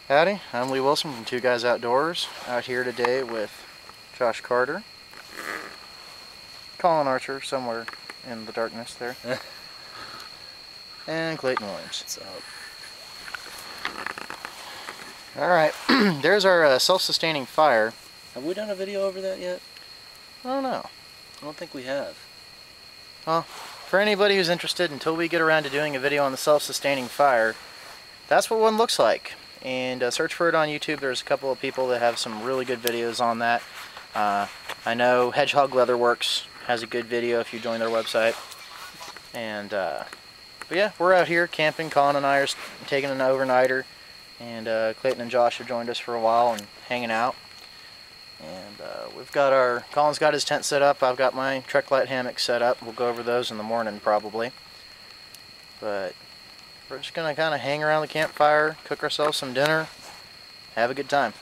Howdy, I'm Lee Wilson from Two Guys Outdoors, out here today with Josh Carter, Colin Archer somewhere in the darkness there, and Clayton Williams. What's up? Alright, there's our self-sustaining fire. Have we done a video over that yet? I don't know. I don't think we have. Well, for anybody who's interested, until we get around to doing a video on the self-sustaining fire, that's what one looks like. And search for it on YouTube. There's a couple of people that have some really good videos on that. I know Hedgehog Leatherworks has a good video if you join their website. And but yeah, we're out here camping. Colin and I are taking an overnighter, and Clayton and Josh have joined us for a while and hanging out. And we've got Colin's got his tent set up. I've got my Trek Light hammock set up. We'll go over those in the morning probably. But we're just going to kind of hang around the campfire, cook ourselves some dinner, have a good time.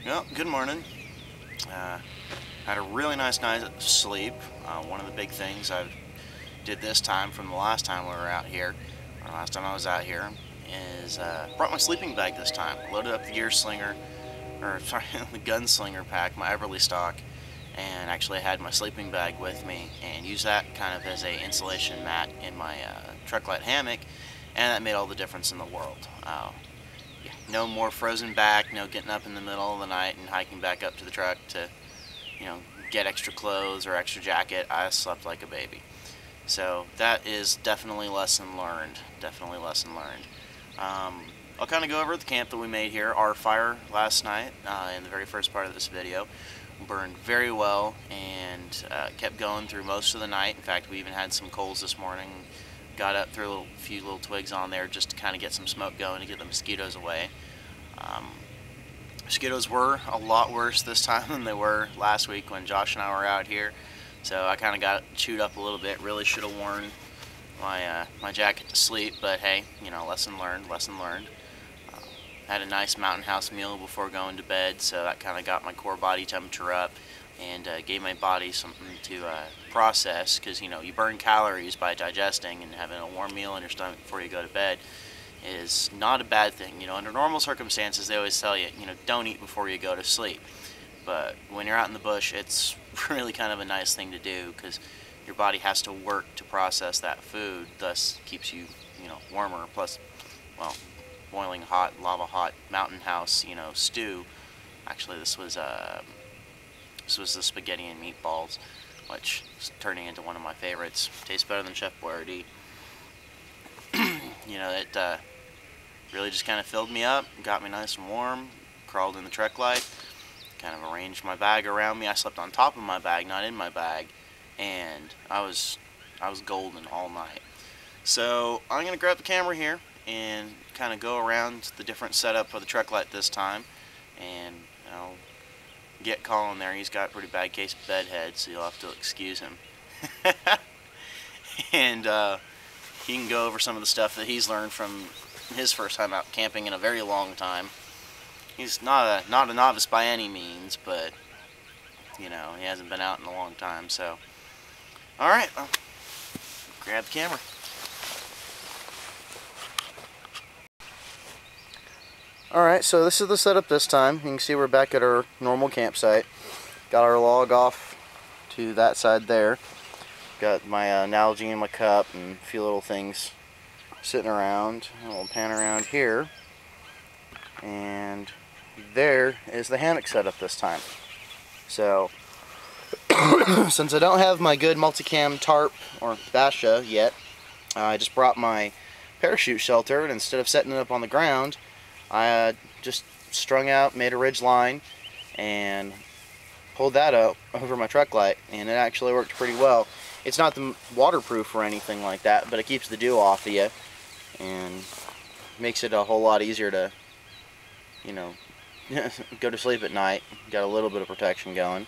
Well, good morning. Had a really nice night's sleep. One of the big things I did this time from the last time we were out here, or last time I was out here, is brought my sleeping bag this time. Loaded up the gear slinger, or sorry, the gunslinger pack, my Everly stock, and actually had my sleeping bag with me and used that kind of as a insulation mat in my Trek Light hammock, and that made all the difference in the world. Yeah, no more frozen back, no getting up in the middle of the night and hiking back up to the truck to, you know, get extra clothes or extra jacket. I slept like a baby. So that is definitely lesson learned. Definitely lesson learned. I'll kind of go over the camp that we made here. Our fire last night, in the very first part of this video, burned very well and kept going through most of the night. In fact, we even had some coals this morning. Got up, threw a few little twigs on there just to kind of get some smoke going to get the mosquitoes away. Mosquitoes were a lot worse this time than they were last week when Josh and I were out here. So I kind of got chewed up a little bit. Really should have worn my my jacket to sleep, but hey, you know, lesson learned, lesson learned. Had a nice mountain house meal before going to bed, so that kind of got my core body temperature up and gave my body something to process, because, you know, you burn calories by digesting, and having a warm meal in your stomach before you go to bed is not a bad thing. You know, under normal circumstances, they always tell you, you know, don't eat before you go to sleep. But when you're out in the bush, it's really kind of a nice thing to do, because your body has to work to process that food, thus keeps you, you know, warmer. Plus, well, boiling hot, lava hot mountain house, you know, stew. Actually, this was the spaghetti and meatballs, which is turning into one of my favorites. Tastes better than Chef Boyardee. You know, it really just kind of filled me up, got me nice and warm. Crawled in the Trek Light, kind of arranged my bag around me. I slept on top of my bag, not in my bag, and I was golden all night. So I'm gonna grab the camera here and kind of go around the different setup for the Trek Light this time, and I'll get Colin there. He's got a pretty bad case of bedhead, so you'll have to excuse him. And he can go over some of the stuff that he's learned from his first time out camping in a very long time. He's not a novice by any means, but you know, he hasn't been out in a long time. So, all right, well, grab the camera. Alright, so this is the setup this time. You can see we're back at our normal campsite. Got our log off to that side there. Got my Nalgene in my cup and a few little things sitting around. We'll pan around here. And there is the hammock setup this time. So, since I don't have my good multicam tarp or fascia yet, I just brought my parachute shelter, and instead of setting it up on the ground, I just strung out, made a ridge line, and pulled that up over my Trek Light, and it actually worked pretty well. It's not waterproof or anything like that, but it keeps the dew off of you and makes it a whole lot easier to, you know, go to sleep at night. Got a little bit of protection going.